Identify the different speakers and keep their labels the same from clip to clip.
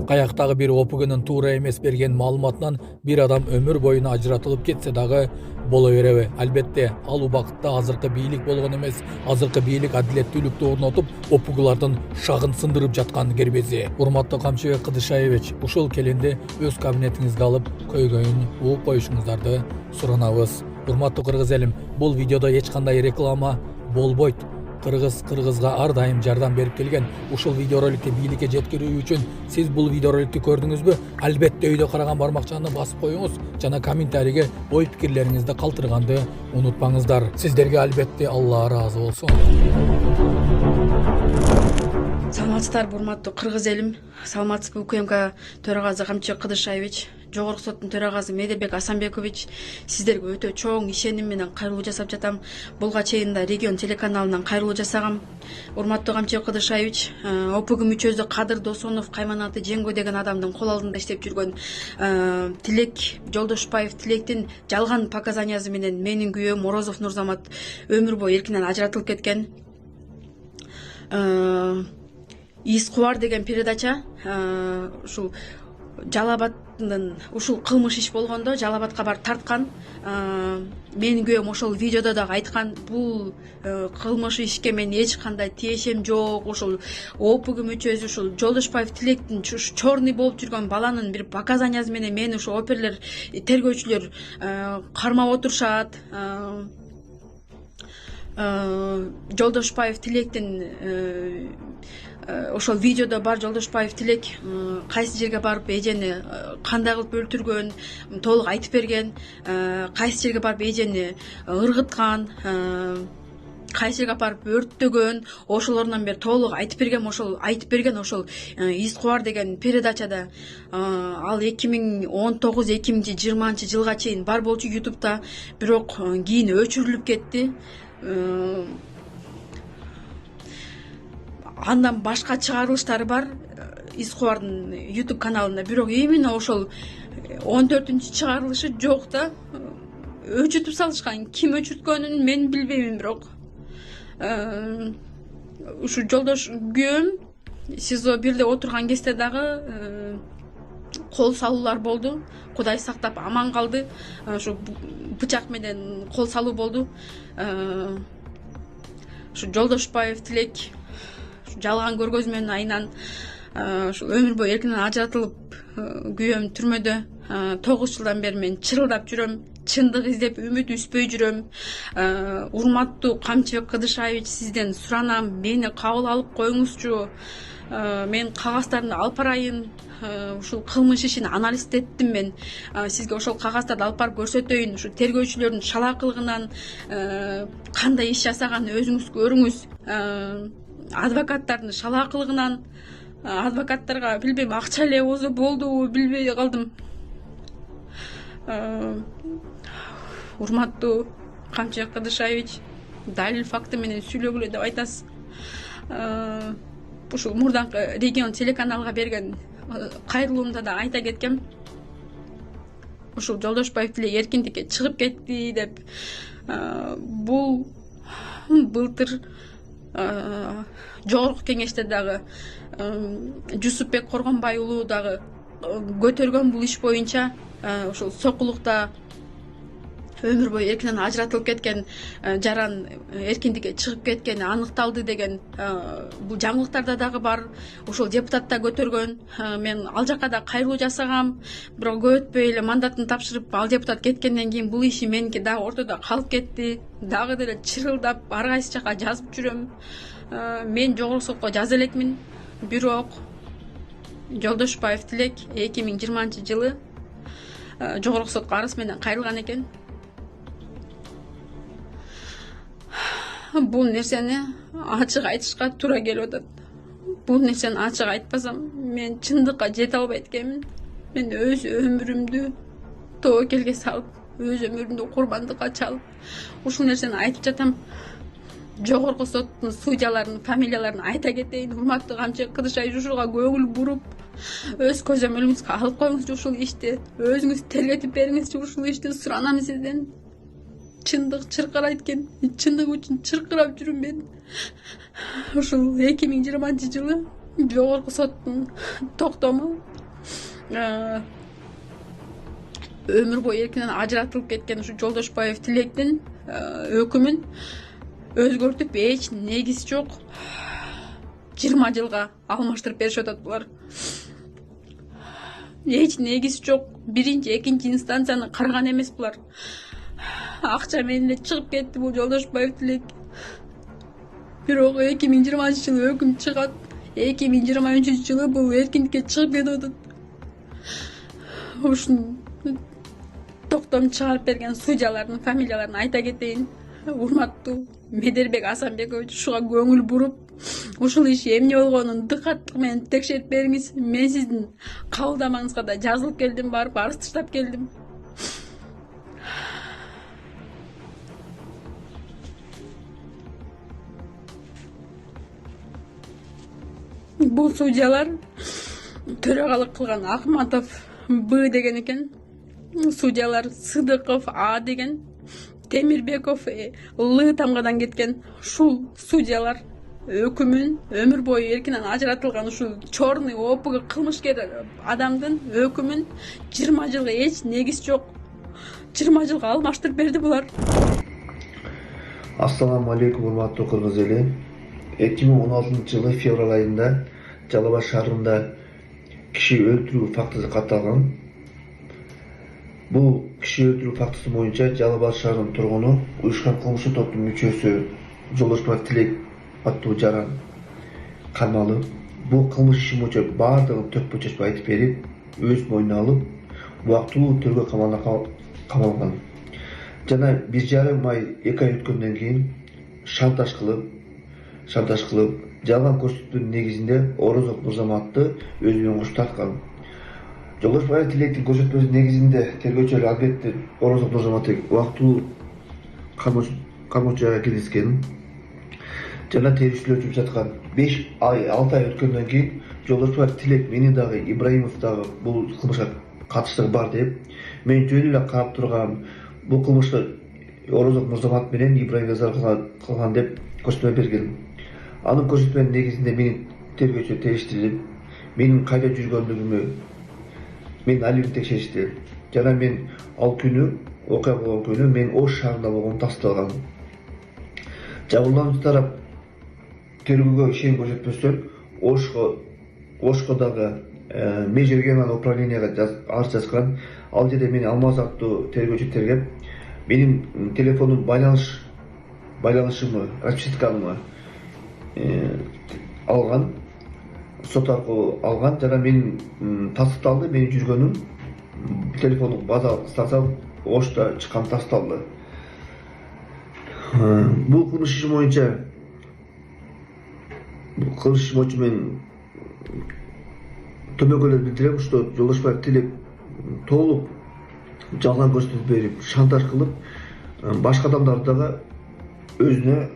Speaker 1: Каяктагы бир ОПГнын туура эмес берген маалыматынан бир адам өмүр боюна ажыратылып кетсе дагы боло береби? Албетте, ал убакытта азыркы бийлик болгон эмес, азыркы бийлик адилеттүүлүктү орнотуп, ОПГлардын шагын сындырып жаткан кербези. Урматтуу Камчыбек Кыдышаевич, ушул келинди өз кабинетиңизге алып, көйгөйүн угуп коюшуңуздарды суранабыз. Урматтуу кыргыз элим, бул видеодо эч кандай реклама болбойт. Кыргызга ар дайым жардам берип келген. Ушул видеороликти бийликке жеткирүү үчүн сиз бул видеороликти көрдүңүзбү? Албетте өйдө караган бармакчаны басып коюңуз жана комментарийге ой пикирлериңизди калтырганды унутпаңыздар. Сиздерге албетте Алла ыраазы болсун.
Speaker 2: Саламатсыздарбы, урматтуу кыргыз элим? Саламатсызбы, УКМК төрагасы Камчыбек Кыдышаевич, Жогорку соттун төрагасы Медебек Асанбекович, сиздерге өтө чоң ишеним менен кайрылуу жасап жатам. Булга чейин да Регион телеканалынан кайрылуу жасагам. Урматтуу Камчыбек Кыдышаевич, ОПГ мүчөсү Кадыр Досонов Кайманаты Жеңгө деген адамдын кол алдында иштеп жүргөн Тилек Жолдошбаев Тилектин жалган показаниясы менен менин күйөөм Морозов Нурзамат өмүр бою эркинен ажыратылып кеткен. Ис кубар деген передача ушул Жалал Абадтын ушул кылмыш иш болгондо Жалал Абадка барып тарткан. Менин күйөөм ошол видеодо дагы айткан, бул кылмыш ишке мен эч кандай тиешем жок. Ушул ОПГ мүчөсү ушул Жолдошбаев Тилектин чорный болуп жүргөн баланын бир показаниясы менен мени ушул оперлер, тергөөчүлөр кармап отурушат. Жолдошбаев Тилектин ошол видеодо бар. Жолдошбаев Тилек кайсы жерге барып эжени кандай кылып өлтүргөн толук айтып берген, кайсы жерге барып эжени ыргыткан, кайсы жерге барып өрттөгөн, ошолордон бери толук айтып берген. Ошол Ис кубар деген передачада ал 2019-2020 жылга чейин бар болчу YouTube'да, бирок кийин өчүрүлүп кетти. Андан башка чыгарылыштары бар Ис кубардын YouTube каналында, бирок именно ошол 14-чү чыгарылышы жок да. Өчүртүп салышкан. Ким өчүрткөнүн мен билбеймин, бирок ушу жолдош күйөөм СИЗО 1де отурган кезде дагы кол салуулар болду. Кудай сактап аман калды. Ушу бычак менен кол салуу болду. Ушу Жолдошбаев Тилек жалган көргөзмөнүн айынан ушул өмүр бою эркинен ажыратылып, күйөөм түрмөдө 9 жылдан бери мен чырылдап жүрөм. Чындык издеп үмүт үзбөй жүрөм. Урматтуу Камчыбек Кыдышаевич, сизден суранам, мени кабыл алып коюңузчу. Мен кагаздарды алып барайын. Ушул кылмыш ишин анализдеттим мен. Сизге ошол кагаздарды алып барып көрсөтөйүн. Ушу тергөөчүлөрдүн шалаакылыгынан кандай иш жасаганын өзүңүз көрүңүз. Адвокаттардын шалаакылыгынан, адвокаттарга билбейм акча эле болсо болдубу, билбей калдым. Урматтуу Камчыбек Кыдышаевич, далил факты менен сүйлөгүлө деп айтасыз. Ушул мурданкы Регион телеканалга берген кайрылуумда да айта кеткем. Ушул Жолдошбаев Тилек эркиндикке чыгып кетти деп. Бул былтыр жогорку кеңеште дагы Жусупбек Коргонбай уулу дагы көтөргөн бул иш боюнча. Ушул Сокулукта өмүр бою эркинен ажыратылып кеткен жаран эркиндикке чыгып кеткени аныкталды деген бул жаңылыктарда дагы бар. Ошол депутат да көтөргөн. Мен ал жака да кайрылуу жасагам, бирок көп өтпөй эле мандатын тапшырып ал депутат кеткенден кийин бул иши меники дагы ортодо калып кетти. Дагы деле чырылдап ар кайсы жака жазып жүрөм. Мен жогорку сотко жаза элекмин, бирок Жолдошбаев Тилек 2020 жылы жогорку сотко арыз менен кайрылган экен. Бул нерсени ачык айтышка туура келип атат. Бул нерсени ачык айтпасам, мен чындыкка жете албайт экенмин. Мен өз өмүрүмдү тобокелге салып, өз өмүрүмдү курбандыкка чалып, ушул нерсени айтып жатам. Жогорку соттун судьяларынын фамилияларын айта кетейин. Урматтуу Камчыбек Кыдышаевич, ушуга көңүл буруп, өз көзөмөлүңүзгө алып коюңузчу ушул ишти. Өзүңүз тергетип бериңизчи ушул ишти, суранам сизден. чындык чыркырайт экен. Чындык үчүн чыркырап жүрүм мен. Ушул 2020-жылы жогорку соттун токтому өмүр бою эркинен ажыратылып кеткен ушу Жолдошбаев Тилектин өкүмүн өзгөртүп эч негиз жок 20 жылга алмаштырып беришип атат булар. Эч негиз жок. Биринчи, экинчи инстанцияны караган эмес булар. Акча менен эле чыгып кетти бул Жолдошбаев Тилек. Бирок 2020-жылы өкүм чыгат. 2023-жылы бул эркиндикке чыгып кетип атат. Ушун токтом чыгарып берген судьялардын фамилияларын айта кетейин. Урматтуу Медербек Асанбекович ушуга көңүл буруп, ушул иш эмне болгонун дыкаттык менен текшерип бериңиз. Мен сиздин кабылдамаңызга да жазылып келдим, барып арыз таштап келдим. Бул судьялар төрагалык кылган Акматов Б деген экен. Судьялар Сыдыков А деген, Темирбеков Л тамгадан кеткен. Ушул судьялар өкүмүн өмүр бою эркинен ажыратылган ушул черный опуга кылмышкер адамдын өкүмүн 20 жылга эч негиз жок 20 жылга алмаштырып берди булар.
Speaker 3: Ассаламу алейкум, урматтуу кыргыз эли. 2016-жылы февраль айында Жалал Абад шаарында киши өлтүрүү фактысы катталган. Бул киши өлтүрүү фактысы боюнча Жалал Абад шаарынын тургуну уюшкан кылмыштуу топтун мүчөсү Жолдошбаев Тилек аттуу жаран кармалып, бул кылмыш иши боюнча баардыгын төкпө чөчпөй айтып берип, өз мойнуна алып, убактылуу тергөө камалына камалган. Жана 1,5 ай 2 ай өткөндөн кийин шантаж кылып, жалган көрсөтүүнүн негизинде Орозов Мырзаматты өз менен кошуп тарткан. Жолдошбаев Тилектин көрсөтмөсүнүн негизинде тергөөчүлөр албетте Орозов Мырзаматты убактылуу кармоочуга киргизген. Жана териштирүү жүрүп жаткан 5 ай 6 ай өткөндөн кийин Жолдошбаев Тилек мени дагы Ибраимов дагы бул кылмышка катыштыгы бар деп, мен жөн эле карап тургам, бул кылмышты Орозов Мырзамат менен Ибраим кылган деп көрсөтмө берген. Анын көрсөтмөнүн негизинде мени тергөөчү териштирип, менин кайда жүргөндүгүмө мен алимди текшеришти. Жана мен ал күнү, окуя болгон күнү мен Ош шаарында болгонум тасталган. Жабырлануучу тарап тергөөгө ишеним көрсөтпөстөн Ошко дагы меж регионалдык управленияга арыз жазган. Ал жерде мени Алмаз аттуу тергөөчү тергеп, менин телефондун байланышымы, распискамы алган, сот аркылуу алган. Жана менин тасталды, менин жүргөнүм телефондук базалык станция Ошто чыккан тасталды. Бул кылмыш иши боюнча мен төмөнкөлөр билдирем, что Жолдошбаев Тилек толук жалган көрсөтүү берип, шантаж кылып, башка адамдарды дагы өзүнө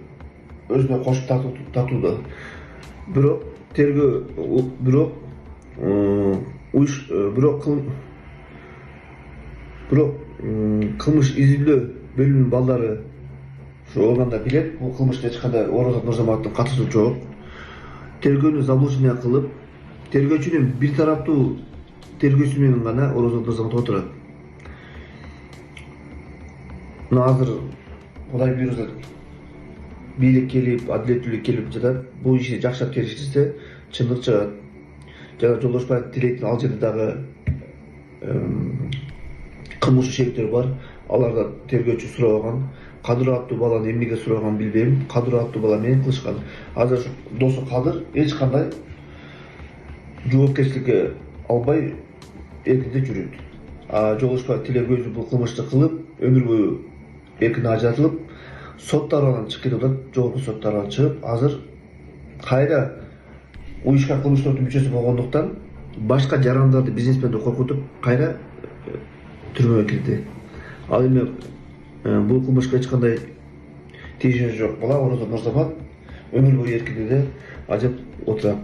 Speaker 3: кошуп тартууда. Бирок кылмыш изилдөө бөлүмүнүн балдары ушу органда билет, бул кылмышта эч кандай Орозов Мырзаматтын катышуу жок. Тергөөнү заблуждение кылып, тергөөчүнүн бир тараптуу тергөөсү менен гана Орозов Мырзамат отурат. Мына азыр Кудай буйруса бийлик келип, адилеттүүлүк келип жатат. Бул иши жакшыртып териштирсе, чындык чыгат. Жана Жолдошбаев Тилектин ал жерде дагы кылмыш шектери бар. Аларда тергөөчү сурабаган. Кадыр аттуу баланы эмнеге сураган билбейм. Кадыр аттуу бала менен кылышкан. Азыр досу Кадыр эч кандай жоопкерчиликке албай эркинде жүрөт. Жолдошбаев Тилек өзү бул кылмышты кылып, өмүр бою эркинден ажыратылып, соттардан чыгып кетип атат, жогорку соттардан чыгып, азыр кайра уюшкан кылмыштуу топтун мүчөсү болгондуктан башка жарандарды, бизнесменди коркутуп, кайра түрмөгө кирди. Ал эми бул кылмышка эч кандай тийиши жок бала Орозов Мырзамат өмүр бою эркиндикте ажып отурат.